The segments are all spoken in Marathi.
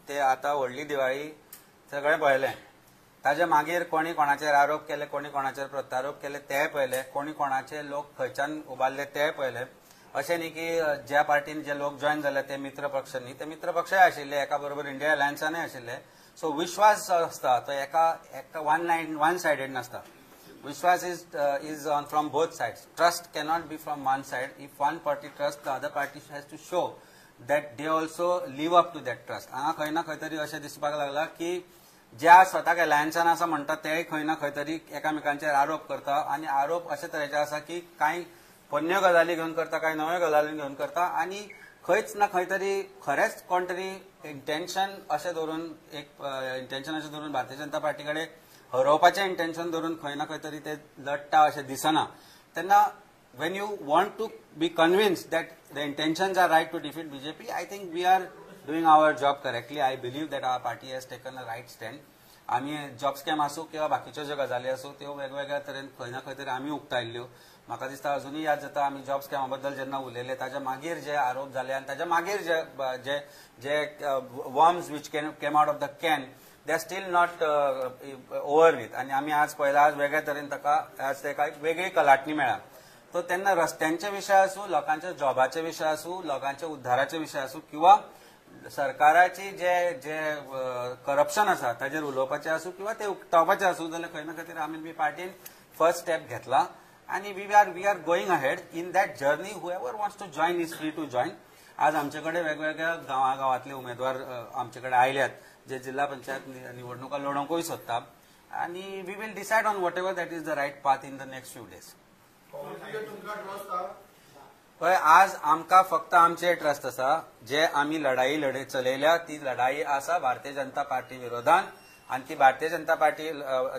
ते आता व्हडली दिवाळी सगळें पळयलें. ताजे मागीर कोणी कोणाचेर आरोप केले, कोणी कोणाचेर प्रत्यारोप केले तेय पळयले, कोणी कोणाचे लोक खंयच्यान उबारले तेय पळयले. अशें न्ही की ज्या पार्टीन जे लोक जॉयन जाले ते मित्र पक्ष न्ही, ते मित्र पक्षय आशिल्ले, एका बरोबर इंडिया अलायन्सानय आशिल्ले. सो विश्वास जो आसता तो एका वन सायडेड नासता. Vishwas is on from both sides. Trust cannot be from one side. If one party trusts, the other party has to show that they also live up to that trust. हांगा खंय ना खंय तरी अशें दिसपाक लागला की ज्या स्वताक अलायन्सान आसा म्हणटा ते खंय ना खंय तरी एकामेकांचेर आरोप करता आनी आरोप अशे तरेचे आसा की कांय पोन्न्यो गजाली घेवन करता, कांय नव्यो गजाली घेवन करता आनी खंयच ना खंय तरी खरेंच कोण तरी इंटेन्शन अशें धरून भारतीय जनता पार्टी कडेन हरोवपाचें इंटेन्शन धरून खंय ना खंय तरी ते लढटा अशें दिसना. तेन्ना when you want to be convinced that the intentions are right to defeat BJP, I think we are doing our job correctly. I believe that our party has taken a right stand. आमी जॉब स्कॅम आसूं किंवा बाकीच्यो ज्यो गजाली आसूं त्यो वेगवेगळ्या तरेन खंय ना खंय तरी आमी उक्तायल्ल्यो. म्हाका दिसता अजुनूय याद जाता आमी जॉब स्कॅमा बद्दल जेन्ना उलयले ताच्या मागीर जे आरोप जाले आनी ताच्या मागीर जे जे worms which came out of the can they are still not over with. आणि आम्ही आज पळयला आज वेगळ्या तरेन आज ताका एक वेगळी कलाटणी मेळ्ळा. तो तेन्ना रस्त्यांचे विशय आसूं, लोकांच्या जॉबाचे विशय आसूं, लोकांच्या उद्धाराचे विशय आसूं किंवा सरकाराची जे जे करप्शन आसा ताजेर उलोवपाचें आसूं किंवा ते उक्तावपाचें आसूं जाल्यार खंय ना खंय तरी आमी पार्टीन फर्स्ट स्टेप घेतला आनी we are going ahead in that journey. Whoever wants to join is free to join. आज आमचे कडेन वेगवेगळ्या गांवागांवांतले उमेदवार आमचे कडेन आयल्यात जे जिल्हा पंचायत निवडणुका लढोवंकूय सोदता आनी we will decide on whatever that is the right path in the next few days. पळय आज आमकां फक्त आमचे ट्रस्ट आसा जे आमी लढाई चलयल्या ती लढाई आसा भारतीय जनता पार्टी विरोधान आनी ती भारतीय जनता पार्टी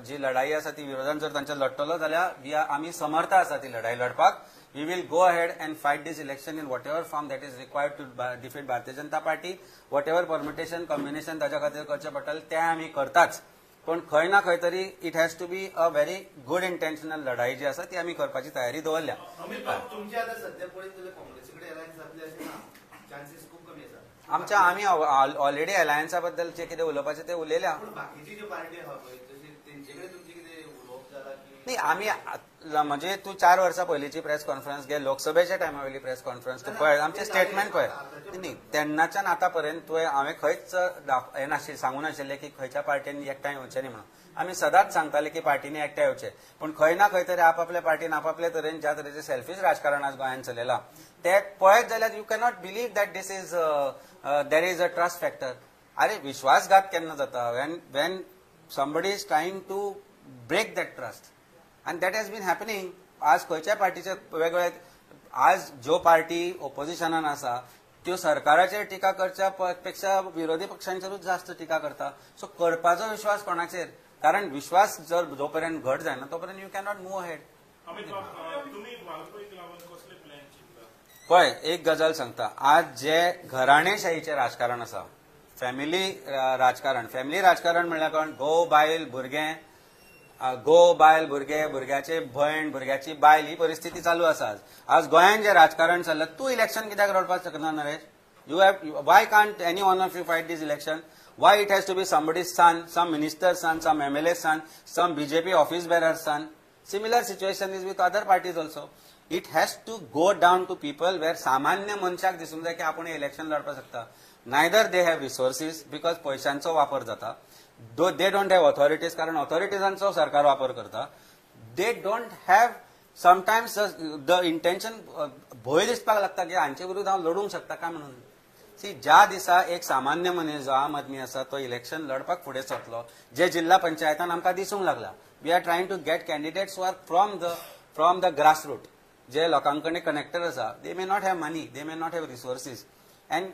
जी लढाई आसा ती विरोधान जर तांचे लढटलो जाल्यार आमी समर्थ आसा ती लढाई लढपाक. We will go ahead and fight this election in whatever form that is required to defeat Bharatiya Janata Party. Whatever permutation, combination ताच्या खातीर करचें पडटलें तें आमी करताच. पण खंय ना खंय तरी it has to be a very good intentional लढाई जी आसा ती आमी करपाची तयारी दवरल्या. आमच्या आमी ऑलरेडी अलायन्सा बद्दल जे कितें उलोवपाचें तें उलयल्या. नाही आमी म्हणजे तू 4 वर्सां पयलींची प्रेस कॉन्फरन्स घे, लोकसभेच्या टायमा वयली प्रेस कॉन्फरन्स तू पळय, आमचे स्टेटमेंट पळय. न्ही तेन्नाच्यान आतां पर्यंत हांवें खंयच हें सांगूं नाशिल्लें की खंयच्या पार्टीन एकठांय येवचें न्ही म्हणून. आमी सदांच सांगताले की पार्टीनी एकठांय येवचें. पण खंय ना खंय तरी आपापल्या पार्टीन आपापल्या तरेन ज्या तरेचें सेल्फीश राजकारण आज गोंयांत चलयलां ते पळयत जाल्यार you cannot believe that this is there is a trust factor. अरे विश्वासघात केन्ना जाता when somebody is trying to break that trust and that has been happening. आज खंयच्या पार्टीचे वेगवेगळे आज जो पार्टी ओपोजिशनान आसा त्यो सरकाराचेर टिका करच्या पेक्षा विरोधी पक्षांचेरूच जास्त टिका करता. सो करपाचो विश्वास कोणाचेर? कारण विश्वास जर जो पर्यंत घट जायना तो पर्यंत यू कॅनॉट मूव अहेड. पळय एक गजाल सांगता, आज जे घराणेशाहीचें राजकारण आसा, फॅमिली राजकारण म्हणल्यार कोण गो बायल भुरगें, गो बायल भुरगे, भुरग्याचे भयण, भुरग्याची बायल ही परिस्थिती चालू आसा. आज गोंयांत जे राजकारण चल्लां तूं इलेक्शन कित्याक लढपाक शकना Naresh? You have why can't any one of you fight this election? Why it has to be somebody's son, some minister son, some MLA son, some BJP office bearer son? Similar situation is with other parties also. It has to go down to people where सामान्य मनशाक दिसूंक जाय की आपूण इलेक्शन लढपाक शकता. Neither they have resources because पयशांचो वापर जाता. दे डोंट हॅव ऑथॉरिटीज कारण ऑथॉरिटीजांचो सरकार वापर करता. They don't have sometimes the intention. भंय दिसपाक लागता की हांचे विरुद्ध हांव लढूंक शकता काय म्हणून. सी ज्या दिसा एक सामान्य मनीस जो आम आदमी आसा तो इलेक्शन लढपाक फुडें सरतलो, जे जिल्हा पंचायतान आमकां दिसूंक लागला, we are trying to get candidates were from the grass root, जे लोकां कडेन कनेक्टेड आसा. They may not have money, they may not have resources. And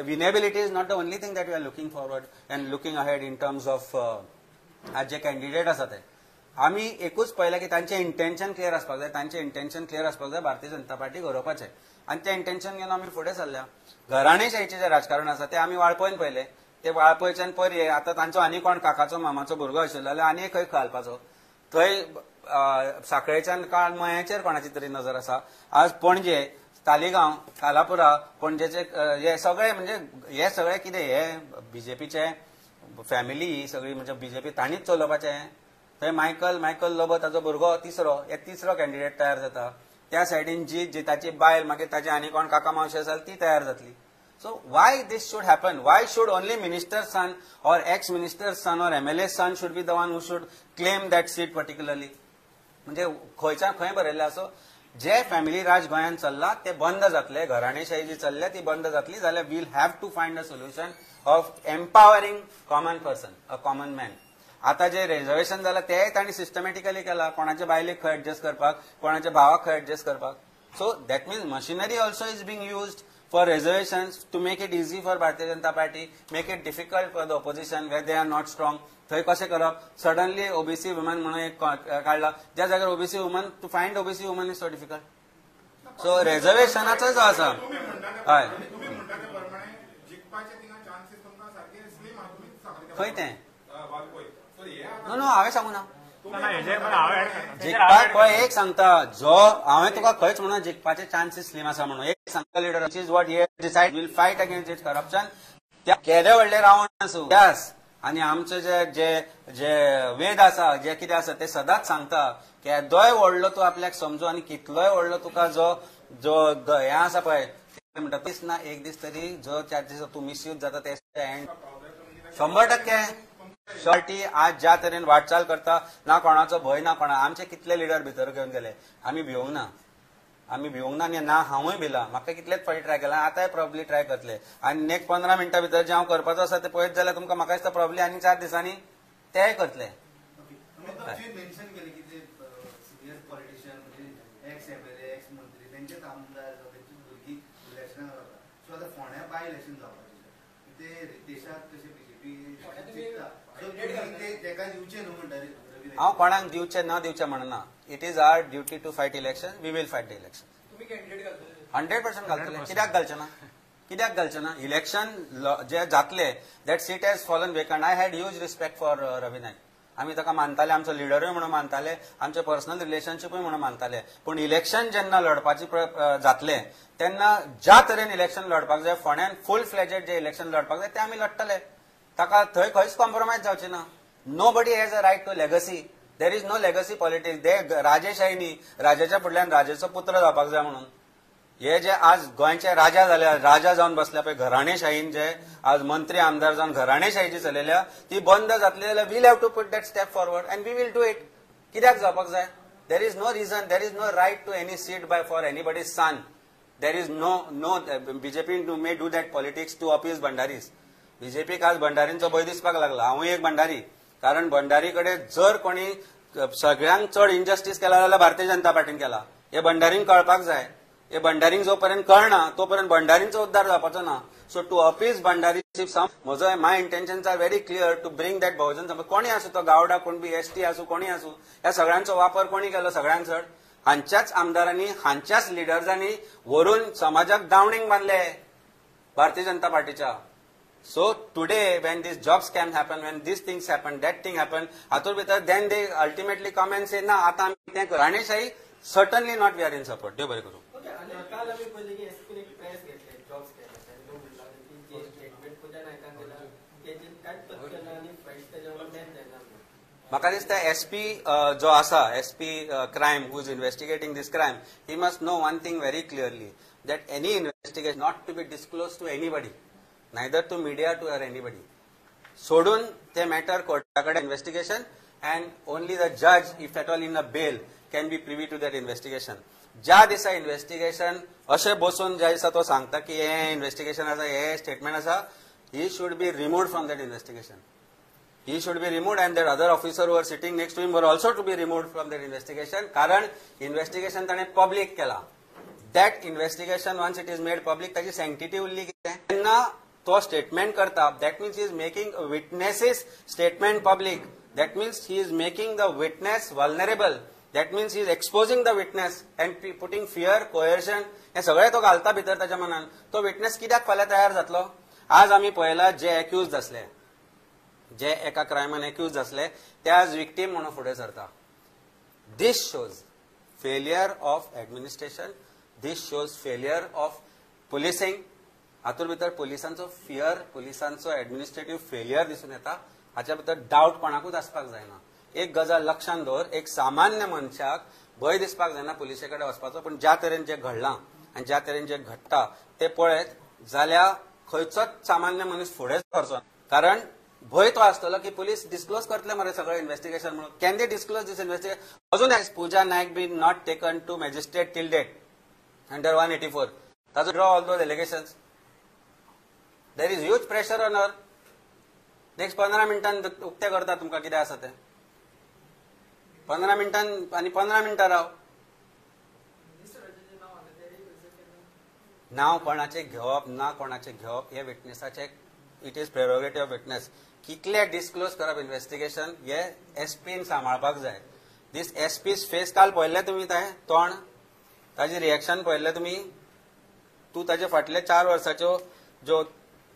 winnability is not the only thing that we are looking forward and looking ahead in terms of आज जे कॅन्डिडेट आसा ते आमी एकूच पळयलें की तांचें इंटेन्शन क्लियर आसपाक जाय. तांचें इंटेन्शन क्लियर आसपाक जाय भारतीय जनता पार्टी गरोवपाचें आनी तें इंटेन्शन घेवन आमी फुडें सरल्या. घराणेशाहीचें जें राजकारण आसा तें आमी वाळपयन पळयलें. ते वाळपयच्यान पर्ये आतां तांचो आनी कोण काकाचो मामाचो भुरगो आशिल्लो जाल्यार आनी खंय घालपाचो. थंय साखळेच्यान काळ मयाचेर कोणाची तरी नजर आसा. आज पणजे तालिगांव, कालापुरा, पणजेचे हे सगळे म्हणजे हे सगळे कितें हे बीजेपीचे फॅमिली सगळी म्हणजे बीजेपी तांणीच चलोवपाचें. थंय मायकल लोबो ताचो भुरगो तिसरो कॅन्डिडेट तयार जाता. त्या सायडीन जी ताची बायल मागीर ताची आनी कोण काका मावशी आसा ती तयार जातली. So why this should happen? Why should only minister's son or ex-minister's son or MLA's son should be the one who should claim that seat particularly? म्हणजे खंयच्यान खंय बरयल्लें आसो जे फॅमिली राज गोंयांत चल्ला ते बंद जातले, घराणेशाही जी चल्ल्या ती बंद जातली जाल्यार will have to find a solution of empowering common person, a common man. आता जे रिझर्वेशन जालां तेय तांणी सिस्टमॅटिकली केला, कोणाच्या बायलेक खंय एडजस्ट करपाक, कोणाच्या भावाक खंय एडजस्ट करपाक. So that means machinery also is being used for reservations to make it easy for Bharatiya Janata Party, make it difficult for the opposition where they are not strong. थंय कशें करप, सडनली ओबीसी वुमन म्हणून एक काढला, ज्या जाग्यार OBC woman to find OBC woman is so difficult. So रिझर्वेशनाचो जो आसा हय खंय तें नो हांवें सांगू ना जिखपाक पळय एक सांगता जो हांवें तुका खंयच म्हणून जिखपाचे चान्सीस स्लीम आसा म्हणून एक सांगता leader which is what he decide will fight against it corruption. केदे व्हडले रावण आसूं त्यास आनी आमचे जे जे जे वेद आसा जे कितें आसा ते सदांच सांगता केदोय व्हडलो तूं आपल्याक समजू आनी कितलोय व्हडलो तुका जो जो हें आसा पळय म्हणटा दीस ना एक दीस तरी जो चार्जीस तूं मिसयूज जाता ते एंड 100% शॉर्टी आज ज्या तरेन वाटचाल करता ना कोणाचो भंय ना कोणा. आमचे कितले लिडर भितर घेवन गेले, आमी भिवूंक ना आनी ना हांवूय भिला. म्हाका कितलेच फावटी ट्राय केला, आतांय प्रॉब्ली ट्राय करतले आनी नेक्स्ट 15 मिनटां भितर जे हांव करपाचो आसा ते पळयत जाल्यार तुमकां म्हाका दिसता प्रॉब्ली आनी 4 दिसांनी तेय करतले. हांव कोणाक दिवचे न दिवचे म्हणना. It is our duty to fight election. We will fight the election 100% घालतले. कित्याक घालचे ना इलेक्शन जे जातले that seat has fallen vacant. I had huge respect for Ravi Naik. आमी ताका मानताले, आमचो लिडरूय म्हणून मानताले, आमचे पर्सनल रिलेशनशिपूय म्हणून मानताले. पूण इलेक्शन जेन्ना लढपाचे जातले तेन्ना ज्या तरेन इलेक्शन लढपाक जाय फोंड्यान फूल फ्लेजेड जे इलेक्शन लढपाक जाय ते आमी लढटले. ताका थंय खंयच कॉम्प्रोमायज जावचे ना. Nobody has a right to legacy. There is no legacy politics. they राजेशाही न्ही, राजाच्या फुडल्यान राजाचो पुत्र जावपाक जाय म्हणून. हे जे आज गोंयचे राजा जाले, राजा जावन बसल्या पळय घराणेशाहीन जे आज मंत्री आमदार जावन घराणेशाही जी चलयल्या ती बंद जातली जाल्यार will have to put that step forward and we will do it. कित्याक जावपाक जाय? There is no reason, there is no right to any seat by for anybody's son. There is no BJP may do that politics to appease Bhandaris. बीजेपीक आज भंडारींचो भंय दिसपाक लागला. हांवूय एक भंडारी, कारण भंडारी कडेन जर कोणी सगळ्यांक चड इनजस्टीस केला जाल्यार भारतीय जनता पार्टीन केला. हे भंडारींक कळपाक जाय. हे भंडारींक जो पर्यंत कळना तो पर्यंत भंडारींचो उद्धार जावपाचो ना. सो टू अपीज भंडारी म्हजो my intentions are very clear to bring that Bahujan Samaj. कोणी आसूं तो गावडा कुणबी एसटी आसूं कोणी आसूं ह्या सगळ्यांचो वापर कोणी केलो सगळ्यांक चड हांच्याच आमदारांनी हांच्याच लिडर्सांनी व्हरून समाजाक दावणीक बांदले भारतीय जनता पार्टीच्या. So today when this job scam happen, when these things happen, that thing happen, hatur bhitar then they ultimately come and say na ata ami te Raneshahi certainly not we are in support. Dev bari karu. Okay, आणि काल आम्ही पहिले की एसपी ने प्रेस घेतले जॉब स्कॅम आणि नो बोलला की जे स्टेटमेंट पुजा नायकान दिला त्याची काय पत्कन आणि फाईट त्याच्यावर मॅन जायना. म्हाका दिसता एसपी जो आसा SP crime who is investigating this crime he must know one thing very clearly that any investigation not to be disclose to anybody, neither to media to or anybody. सोडून ते मॅटर कोर्टाकडे इन्व्हेस्टिगेशन अँड ओनली द जज if at all in a bail can be privy to that investigation. ज्या दिसा इन्व्हेस्टिगेशन अशें बसून ज्या दिसा तो सांगता की हे इन्व्हेस्टिगेशन आसा हे स्टेटमेंट आसा he should be removed from that investigation. He should be removed and that other officer were sitting next to him were also to be removed from that investigation. कारण इन्व्हेस्टिगेशन ताणें पब्लीक केला. That investigation once it is made public ताची सँक्टिटी उरली कितें तेन्ना तो स्टेटमेंट करता. That means he is making witnesses statement public. That means he is making the witness vulnerable. That means he is exposing the witness and putting fear coercion हे सगळे तो घालता भितर ताच्या मनान. तो विटनेस कित्याक फाल्यां तयार जातलो? आज आमी पळयला जे एक्यूज आसले, जे एका क्रायमान एक्यूज आसले ते आज विक्टीम म्हणून फुडें सरता. This shows failure of administration, This shows failure of policing. हातूंत भितर पुलिसांचो फियर, पुलिसांचो एडमिनिस्ट्रेटिव्ह फेलियर दिसून येता. हाच्या भितर डावट कोणाकूच आसपाक जायना. एक गजाल लक्षांत दवर, एक सामान्य मनशाक भंय दिसपाक जायना पुलिसे कडेन वचपाचो. पण ज्या तरेन जें घडलां आनी ज्या तरेन जें घडटा तें पळयत जाल्यार खंयचोच सामान्य मनीस फुडें सरचो. कारण भंय तो आसतलो की पुलीस डिस्क्लोज करतले मरे सगळें इन्व्हेस्टिगेशन म्हणून. Can they disclose this investigation? अजून Pooja Naik been not taken to magistrate till date under 184. ताजो draw all those allegations. There is huge pressure on her. Next 15 मिनटान उक्ते करता तुमकां कितें आसा तें. 15 मिनटान आनी 15 मिनटां राव. नाव कोणाचे घेवप ना कोणाचे घेवप हे विटनेसाचे इट इज प्रेरोगेटिव्ह ऑफ विटनेस. कितले डिस्क्लोज करप इन्व्हेस्टिगेशन हे एसपीन सांबाळपाक जाय. दीस एसपीज फेस काल पळयल्ले तुमी तें तोंड, ताजी रिएक्शन पळयल्ले तुमी. तूं ताचे फाटले 4 वर्साच्यो जो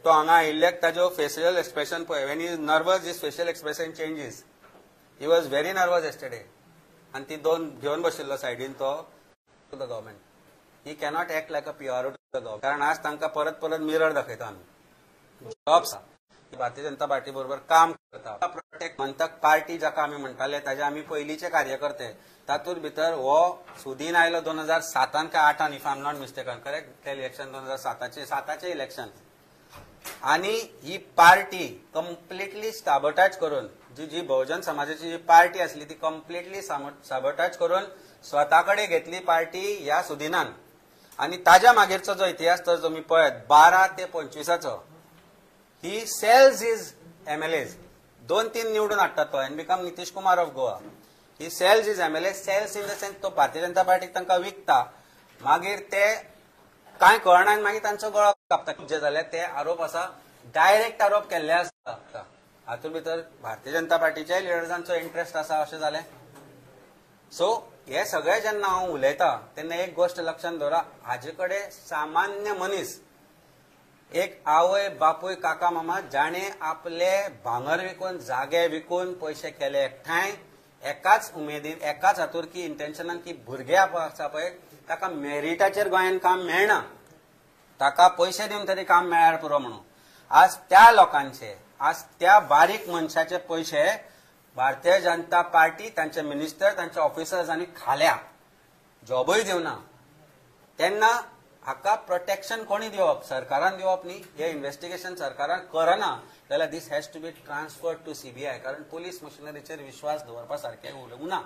तो हांगा आयिल्ल्याक ताजो फेशियल एक्सप्रेशन पळय. When is nervous this facial expression changes. He was very nervous yesterday. आनी ती 2 घेवन बशिल्लो सायडीन तो to the government. He cannot act like a PRO to the government. कारण आज तांकां परत परत मिरर दाखयता आमी. जॉब्स भारतीय जनता पार्टी बरोबर काम करता. प्रोटेक्ट मंतक पार्टी जाका आमी म्हणटाले ताजे आमी पयलींचे कार्यकर्ते. तातूंत भितर हो सुदीन आयलो 2007 काय 8 if I am not mistaken. Correct? ते इलेक्शन 2007चे इलेक्शन. आणि ही पार्टी कम्प्लिटली साबोटाज करून जी बहुजन समाजाची जी पार्टी असली ती कम्प्लिटली साबोटाज करून स्वताकडे घेतली पार्टी ह्या सुदिनान. आणि ताज्या मागीरचो जो इतिहास तर जो मी पळयत 12 ते 25 ही सेल्स इज एमएलएज 2-3 निवडून हाडटा तो and become Nitish Kumar of Goa. He sells is MLA. Sells in the sense तो भारतीय जनता पार्टीक तांकां विकता. मागीर ते कांय कळना आनी मागीर तांचो गळो कापता. जे जाल्यार ते आरोप आसा डायरेक्ट आरोप केल्ले आसता. हातूंत भितर भारतीय जनता पार्टीच्या लिडर्सांचो इंटरेस्ट आसा अशें जालें. सो हे सगळे जेन्ना हांव उलयतां तेन्ना एक गोष्ट लक्षांत दवरा. हाजे कडेन सामान्य मनीस एक आवय बापूय काका मामा जाणे आपले भांगर विकून जागे विकून पयशे केले एकठांय एकाच उमेदीन एकाच हातुरकी इंटेन्शनान की भुरगे आसा पळय ताका मेरिटाचेर गोंयान काम मेळना. ताका पयशे दिवन तरी काम मेळ्यार पुरो म्हणून आज त्या लोकांचे आज त्या बारीक मनशाचे पयशे भारतीय जनता पार्टी तांचे मिनिस्टर तांचे ऑफिसर्सांनी खाल्या. जॉबूय दिवना. तेन्ना हाका प्रोटेक्शन कोणी दिवप? सरकारान दिवप न्ही. हे इन्व्हेस्टिगेशन सरकारान करना जाल्यार this has to be transferred to CBI. कारण पुलीस मशिनरीचेर विश्वास दवरपा सारकें उरना.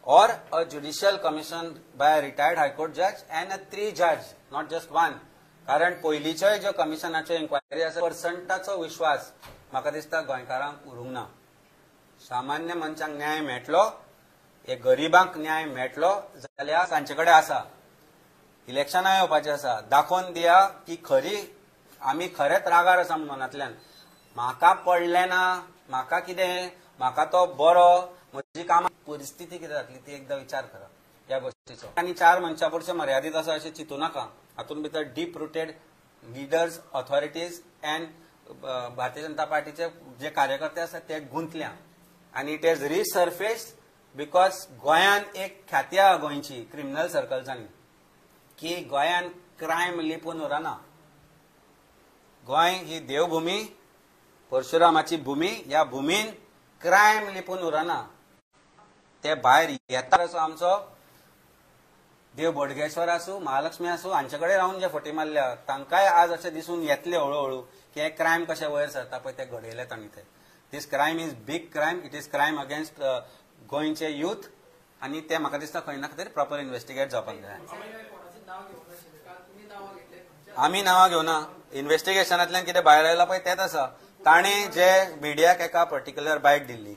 Or a judicial commission by a retired high court judge and a 3 judge, not just 1. कारण पयलींच्यो ज्यो कमिशनाच्यो इन्क्वायरी आसा पर्संटाचो विश्वास म्हाका दिसता गोंयकारांक उरूंक ना. सामान्य मनशांक न्याय मेळटलो, एक गरीबांक न्याय मेळटलो जाल्यार तांचे कडेन आसा. इलेक्शनां येवपाचें आसा. दाखोवन दिया की खरी आमी खरेंच रागार आसा मनांतल्यान. म्हाका पडलें ना, म्हाका कितें, म्हाका तो बरो, म्हजी कामां परिस्थिती कितें जातली ती एकदां विचार करा ह्या गोष्टीचो. आनी 4 मनशां पुरते मर्यादीत आसा अशें चिंतू नाका. हातूंत भितर deep rooted leaders authorities and Bharatiya Janata पार्टीचे जे कार्यकर्ते आसात ते गुंतल्या. आनी इट हॅज रिसर्फेस्ड बिकॉज गोंयान एक ख्याती आहा गोंयची क्रिमिनल सर्कल्सांनी की गोंयान क्रायम लिपून उरना. गोंय ही देवभूमी, परशुरामाची भूमी. ह्या भूमीन क्रायम लिपून उरना. ते भायर येता असो आमचो देव बोडगेश्वर आसूं, महालक्ष्मी आसूं, हांचे कडेन रावन जे फटी मारल्या तांकांय आज अशें दिसून येतले हळूहळू की हे क्रायम कशे वयर सरता पळय ते घडयले तांणी ते. This crime is big crime. It is crime against गोंयचे यूथ. आनी ते म्हाका दिसता खंय ना खंय तरी प्रॉपर इन्व्हेस्टिगेट जावपाक जाय. आमी नांवां घेवना. इन्व्हेस्टिगेशनांतल्यान कितें भायर आयलां पळय तेंच आसा. ताणें जे मिडियाक एका पर्टिक्युलर बायट दिल्ली,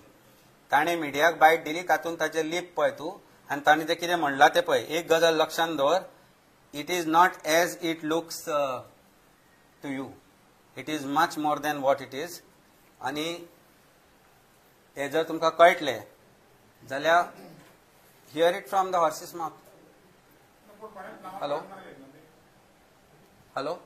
ताणें मिडियाक बायट दिली तातूंत ताचें लिप पळय तूं आनी ताणें तें कितें म्हणलां तें पळय. एक गजाल लक्षांत दवर. It is not as it looks to you. It is much more than what it is. आनी हे जर तुमकां कळटलें जाल्यार hear it from the horse's mouth. Hello hello